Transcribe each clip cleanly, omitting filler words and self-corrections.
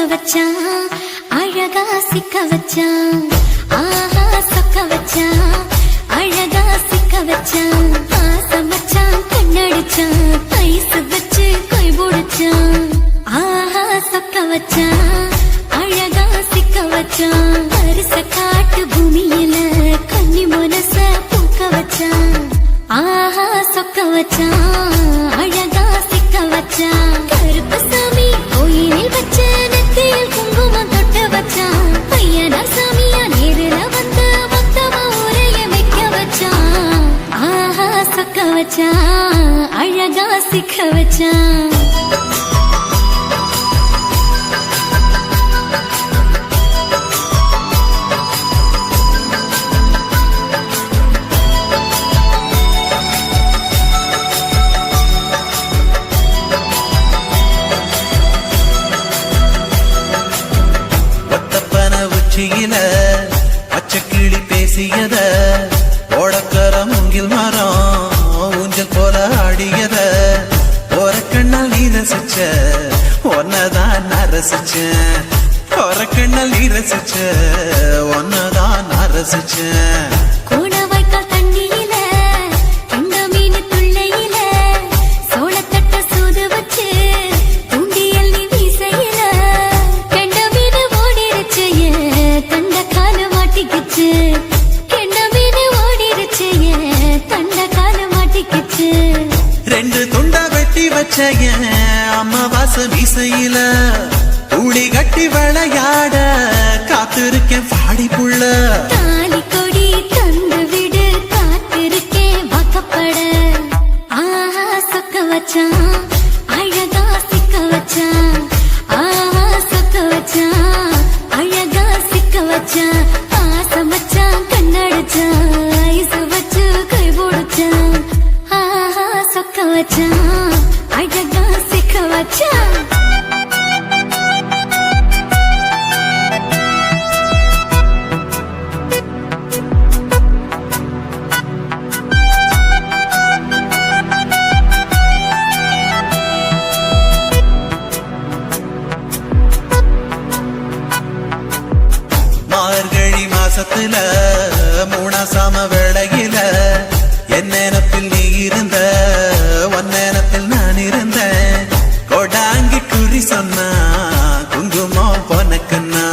வச்சான் அழகா சிக்க வச்சான் ஆஹா சொக்க வச்சான் அழகா சிக்க வச்சான் ஆசமச்சான் கண்ணடிச்சான் ஐஸ் வச்சு கை போடுச்சான் ஆஹா சொக்க வச்சான் அழகா சிக்க வச்சான் அரிச காட்டு பூமியில கன்னி மனச பூக்க வச்சான் ஆஹா சொக்க வச்சான் அழகா சிக்க வச்சான் கருப்பு சாமி கோயிலில் வச்ச நெத்தியில் குங்குமம் தொட்டு வச்சான் பையனா சாமியா நேரில வந்து மொத்தமா உரைய வைக்க வச்சான் ஆஹா சொக்க வச்சான் அழகா சிக்க வச்சான் பச்சக்கிளி பேசியத ஓடக்கர மூங்கில் மரம் ஊஞ்சல் போல ஆடியத ஒரு கண்ணால் நீ ரசிச்ச ஒன்னதான் நான் ரசிச்சேன் ஒரு கண்ணால் நீ ரசிச்ச ஒன்னதான் நான் ரசிச்சேன் ரெண்டு துண்டா வெட்டி வச்ச அம்மாவாச மீசையில ஊடி கட்டி விளையாட காத்திருக்கேன் பாடி புள்ள தாலி கொடி தந்து விடு காத்திருக்கேன் வாக்கப்பட ஆஹா சொக்க வச்சான் அழகா சிக்க வச்சான் ஆஹா சொக்க வச்சான் அழகா சிக்க வச்சான் ஆசமச்சான் கண்ணடிச்சான் ஐஸ் வச்சு கை போடுச்சான் ஆஹா சொக்க வச்சான் அழகா சிக்க வச்சான் மார்கழி மாசத்துல மூணாசாம வேளையில என் நேரத்தில் நீ இருந்த ஒன் நேரத்தில் நான் இருந்தேன் கோடாங்கி குறி சொன்னா குங்குமம் பொனக்குன்னா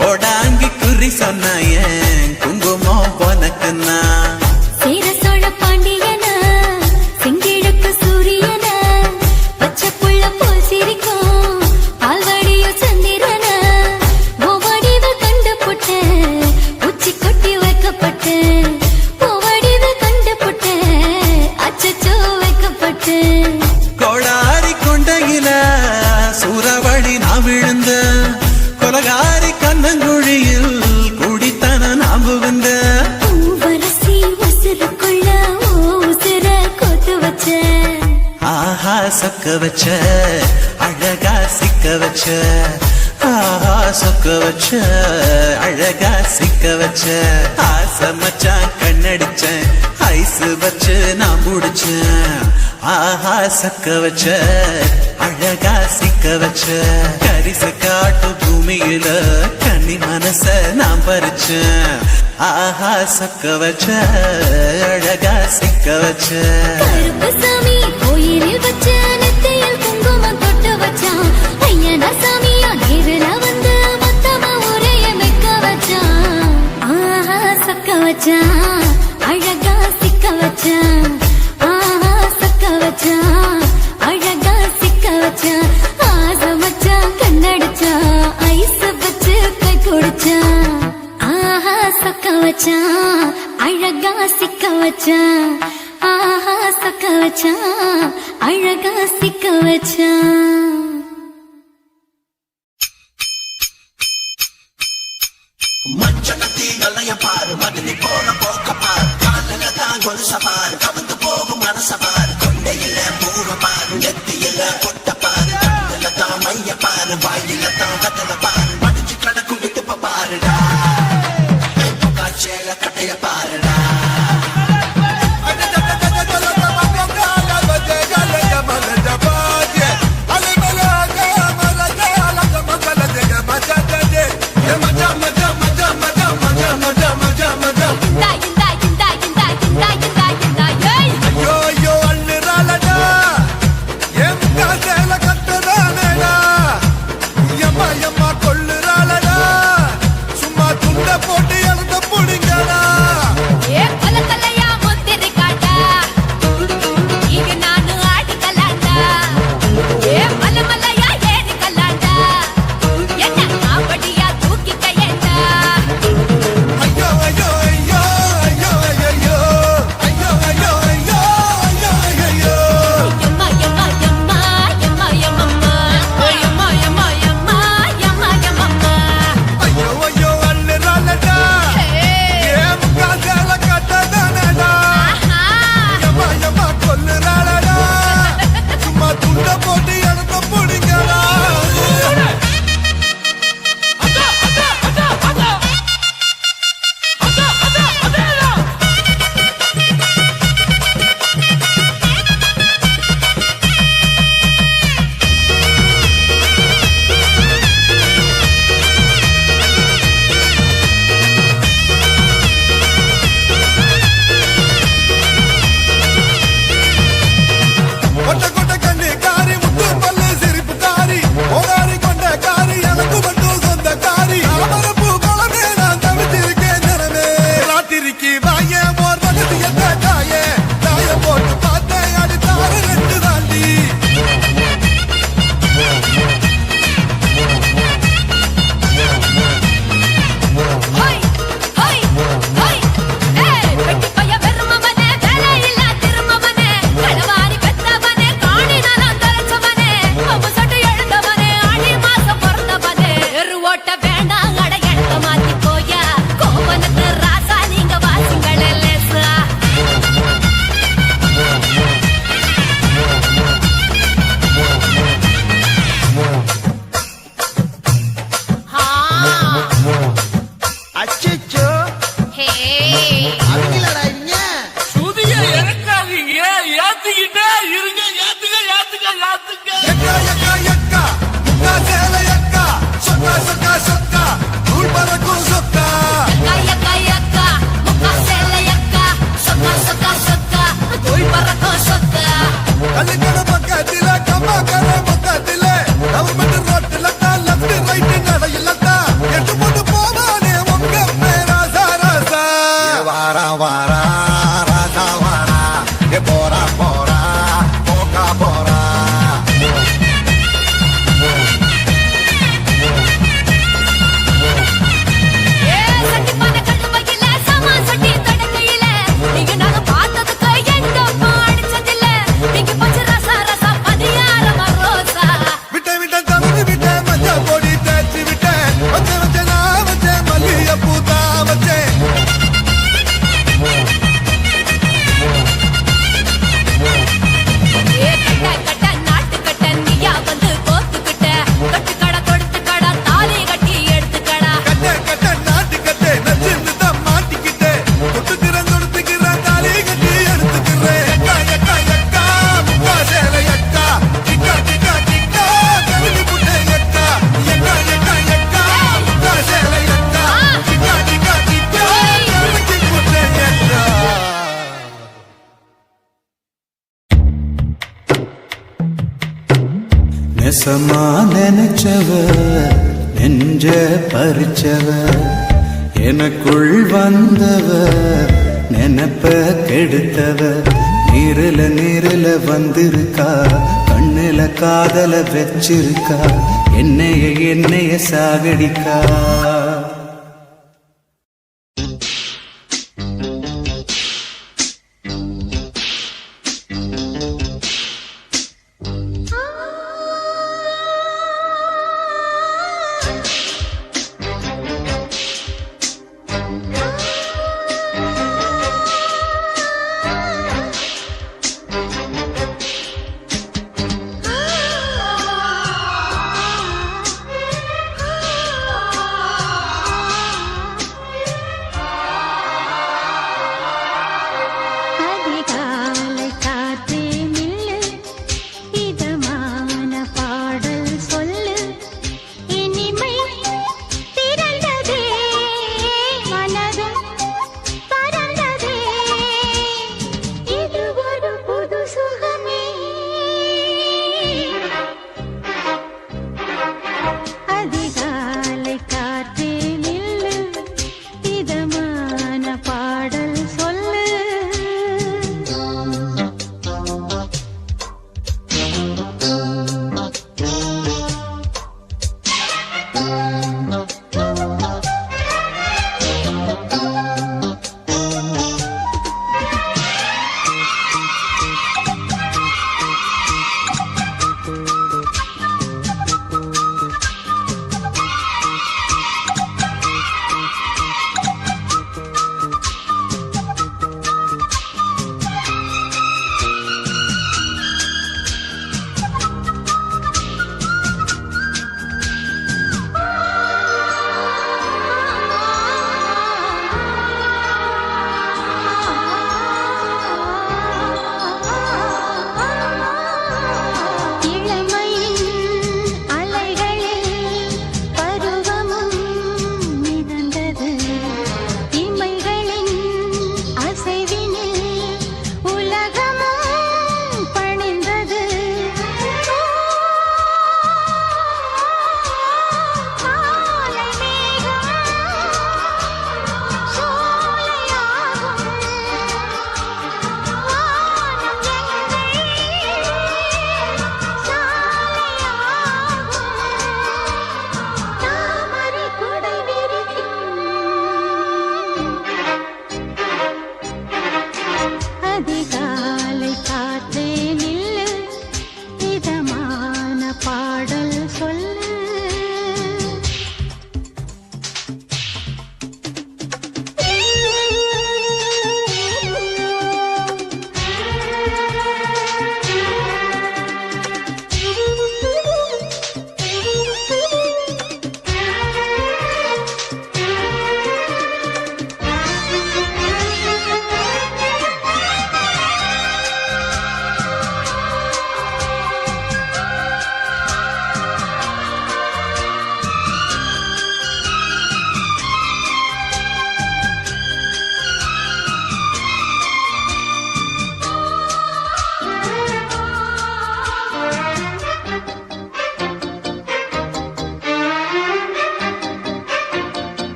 கோடாங்கி குறி சொன்னா ஏன் குங்குமம் பொனக்குன்னா சேர சோழ பாண்டியன செங்கிழக்கு சூரியன பச்சை புள்ள போல் சிரிக்கும் பால்வடியோ சந்திரன ஓவடிவ கண்டு புட்ட உச்சி கொட்டி வைக்கப்பட்டு ஓவடிவ கண்டு புட்ட அச்சச்சோ வைக்கப்பட்டு கோடாரி கொண்டையில சூறாவளி நான் விழுந்த கொலகாரி கண்ணங்குழியில் குடித்தன நாம் விழுந்த பூவரசி உசுருக்குள்ள உசுர கொத்து வச்ச ஆஹா சொக்க வச்ச அழகா சிக்க வச்ச ஆஹா சொக்க வச்ச அழகா சிக்க வச்ச ஆசமச்சான் கண்ணடிச்சேன் ஐஸ் வச்சு நான் முடிச்சேன் ஆஹா சொக்க வச்ச அழகா சிக்க வச்ச கரிச காட்டு பூமியில கன்னி மனச நான் பறிச்சேன் ஆஹா சொக்க வச்ச அழகா சிக்க வச்ச கருப்பு சாமி கோயிலில் வச்ச நெத்தியில் குங்குமம் தொட்டு வச்சான் ஐயனா சாமியா நேரில வந்து மொத்தமா உரைய வைக்க வச்சான் ஆஹா சொக்க வச்சான் அழகா சிக்க வச்சான் ஆஹா சொக்க வச்சான் அழகா சிக்க வச்சான் ஆசமச்சான் கண்ணடிச்சான் ஐஸ் வச்சு கை குடிச்சான் ஆஹா சொக்க வச்சான் அழகா சிக்க வச்சான் ஆஹா சொக்க வச்சான் அழகா சிக்க வச்சான் மச்சனத்தி நல்லைய பாரு மதுரை போன போக்க பாரு காலில தான் கொலுச பாரு கவந்து போகும் மனச பாரு கொண்டையில பூவ பாரு நெத்தியில கொட்ட பாரு கண்ணுல தான் மைய பாரு வாயில தான் கட்டல பாரு மடிச்சு கடக்கும் விட்டுப்ப பாருடா காய்ச்சல கட்டைய பாருடா Mala நெசமா நினைச்சவ நெஞ்ச பறிச்சவ எனக்குள் வந்தவ நினப்ப கெடுத்தவ நீரில வந்திருக்கா கண்ணுல காதல வச்சிருக்கா என்னைய சாகடிக்கா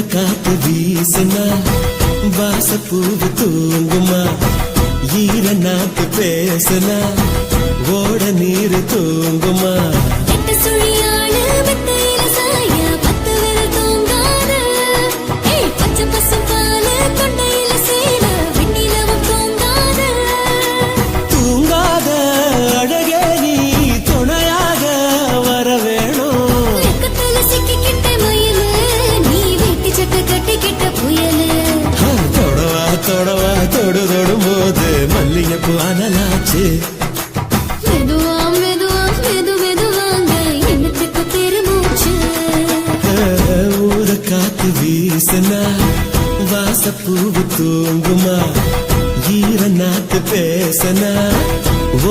காத்து வீசுனா வாசப்பூவு தூங்குமா ஈர நாட்டு பேசுனா ஓட நீர் தூங்குமா எட்டு சுழியாடு மெத்தையில சாய பத்து விரல் தூங்காத பச்சை பசும் பாலு கொண்டையில சேர வெண்ணிலவும் தூங்காத தூங்காத அழகே நீ துணையாக வர வேணும் வெக்கத்துல சிக்கிக்கிட்ட முயலு நீ வெட்டி சட்டை கட்டிக்கிட்ட புயலு தொடவா தொடவா தொடு தொடும் போது மல்லிகைப்பூ அனலாச்சு மெதுவா மெதுவா மெது மெதுவாங்க என்னத்துக்கு பெருமூச்சு ஊர காத்து வீசுனா வாசப்பூவு தூங்குமா ஈர நாத்து பேசனா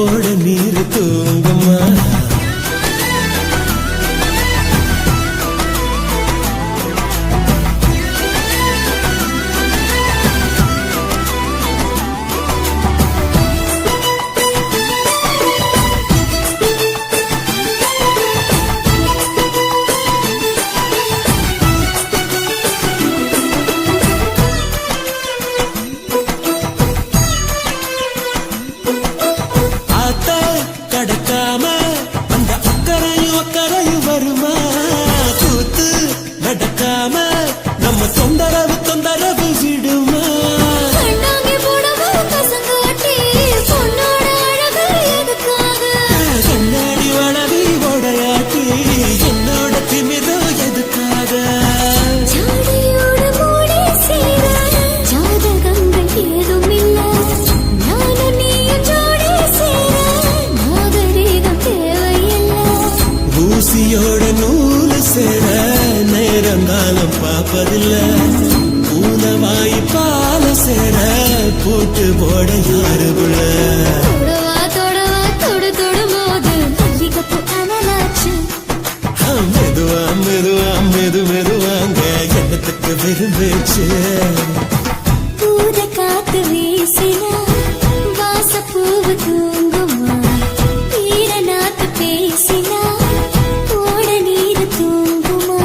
ஓட நீர் தூங்குமா கடக்காம அந்த அக்கறையும் வருமா கூத்து நடக்காம நம்ம தொந்தரவு விடுமா கண்ணாங்கி போடவா பசங்காட்டி பொண்ணோட அழகு எதுக்காக கண்ணாடி வளவி உடையாட்டி என்னோட திமிதோ எதுக்காக ஜாடியோட மூடி சேர ஜாதகங்கள் ஏதும் இல்ல நானும் நீயும் ஜோடி சேர நாகரீகம் தேவையில்லை ஊசியோட நூல் சேர நேரங்காலம் பார்ப்பதில்ல பூனவாய் பால சேர போட்டு போட யாருக்குள்ள தொடவா தொடவா தொடு தொடும்போது மல்லிகைப்பூ அனலாச்சு மெதுவா மெதுவா மெதுவாங்க எண்ணத்துக்கு விரும்பிச்சு பூத காத்து வீசினா வாசப்பூவு தூங்குமா ஈர நாத்து பேசினா ஓட நீர் தூங்குமா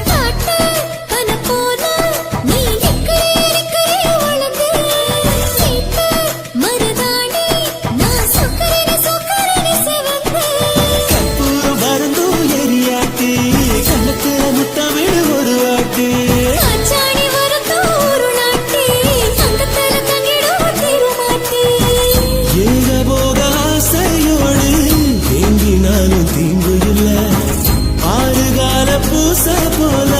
காட்டு கன போல நீ நிக்கரே வளர்ந்து சீட்டு மருதாணி நான் சொக்கரே செவந்து கற்பூரம் மறந்தும் எரியாட்டி கண்ணத்துல முத்தமிழ் ஒரு வாட்டி அச்சாணி வரத்தோ ஒரு நாட்டி அங்கத்தல தங்கிடும் திருமாட்டி ஏக போக ஆசையோடு தேங்கினாலும் தீங்கு இல்ல ஆறுகால பூச போல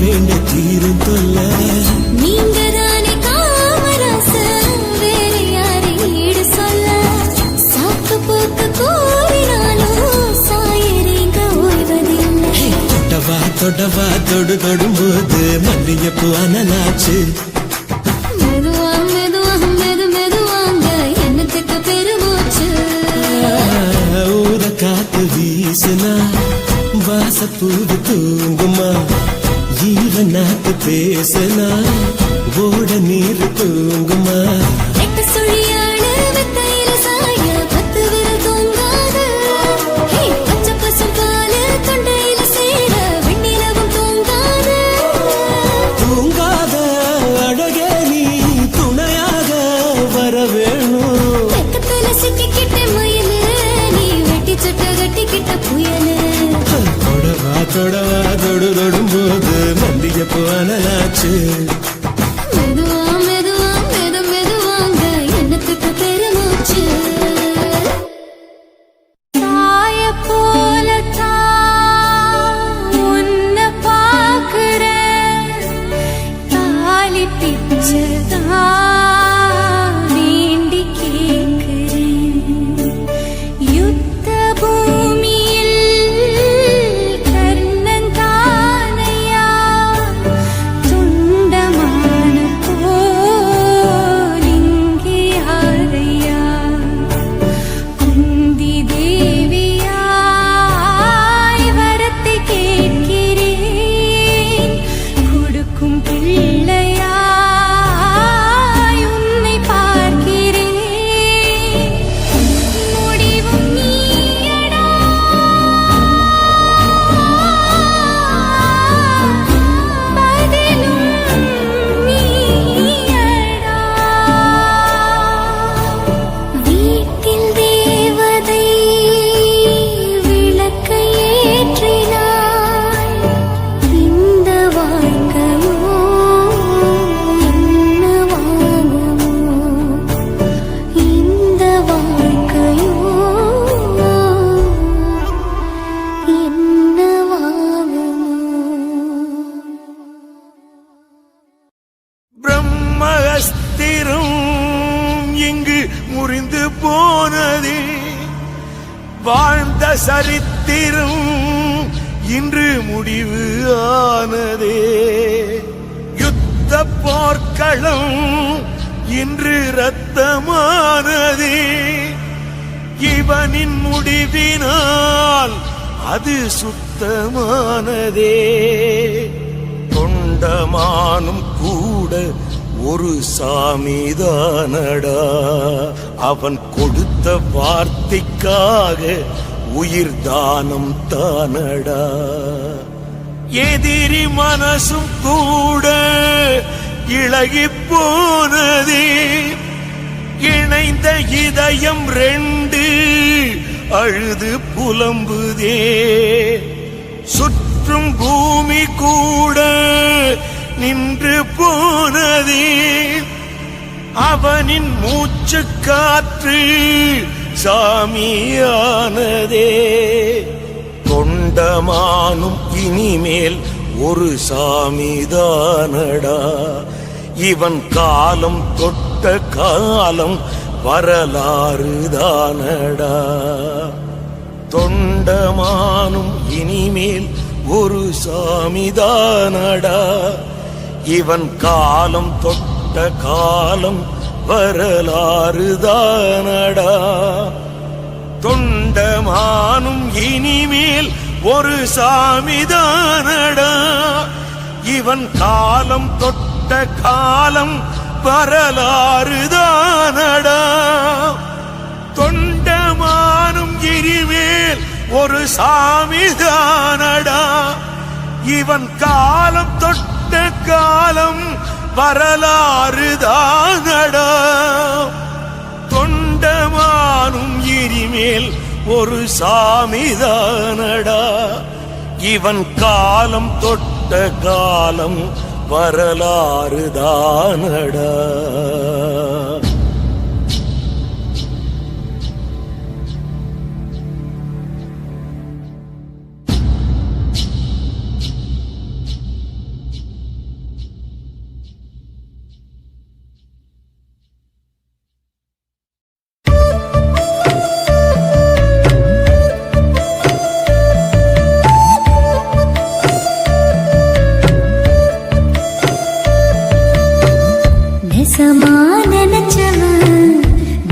வேண்ட தீரும் தொல்ல நீங்க தானே காமராச வேற யாரை ஈடு சொல்ல சாக்கு போக்கு கூறினாலும் சாயறீங்க ஓய்வதில்லை தொடவா தொடும்போது மல்லிகைப்பூ அனலாச்சு மெதுவா மெதுவா மெதுவாங்க என்னத்துக்கு பெருமூச்சு ஊர காத்து வீசுனா வாசப்பூவு தூங்குமா ஈர நாட்டு பேசுனா ஓட நீர் தூங்குமா எட்டு சுழியாடு மெத்தையில சாய பத்து விரல் தூங்காத பச்சை பசும் பாலு கொண்டையில சேர வெண்ணிலவும் தூங்காத தூங்காத அழகே நீ துணையாக வர வேணும் வெக்கத்துல சிக்கிக்கிட்ட முயலு நீ வெட்டி சட்டை கட்டிக்கிட்ட புயலு தொடவா தொடும்போது மல்லிகைப்பூ அனலாச்சு மெதுவா மெதுவா மெதுவாங்க என்னத்துக்கு பெருமூச்சு தாய போலத்தான் உன்னை பார்க்கிறேன் தாலி பிச்சை தான் வேண்டி கேட்கிறேன் யுத்த பூமியில் புரிந்து போனதே வாழ்ந்த சரித்திரம் இன்று முடிவு ஆனதே யுத்த போர்க்களம் இன்று ரத்தமானதே இவனின் முடிவினால் அது சுத்தமானதே தொண்டமானும் கூட ஒரு சாமிதானடா அவன் கொடுத்த வார்த்தைக்காக உயிர் தானம் தானடா எதிரி மனசும் கூட இளகி போனதே இணைந்த இதயம் ரெண்டு அழுது புலம்புதே சுற்றும் பூமி கூட நின்று போனதே அவனின் மூச்சு காற்று சாமியானதே தொண்டமானும் இனிமேல் ஒரு சாமிதானடா இவன் காலம் தொட்ட காலம் வரலாறு தானடா தொண்டமானும் இனிமேல் ஒரு சாமிதானடா இவன் காலம் தொட்ட காலம் வரலாறு தானடா தொண்டமானும் இனிமேல் ஒரு சாமிதானடா இவன் காலம் தொட்ட காலம் வரலாறு தானடா தொண்டமானும் இனிமேல் ஒரு சாமிதானடா இவன் காலம் தொட்ட காலம் வரலாறு தானடா தொண்டமானும் இனிமேல் ஒரு சாமிதானடா இவன் காலம் தொட்ட காலம் வரலாறு தானடா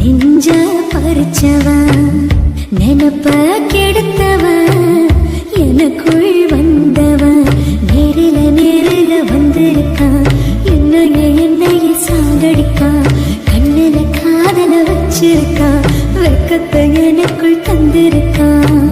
நெஞ்ச பறிச்சவன் நினப்ப கெடுத்தவன் எனக்குள் வந்தவன் நேரில வந்திருக்கான் என்னைய சாகடிக்கான் கண்ணுல காதல வச்சிருக்கான் வெக்கத்தை எனக்குள் தந்திருக்கான்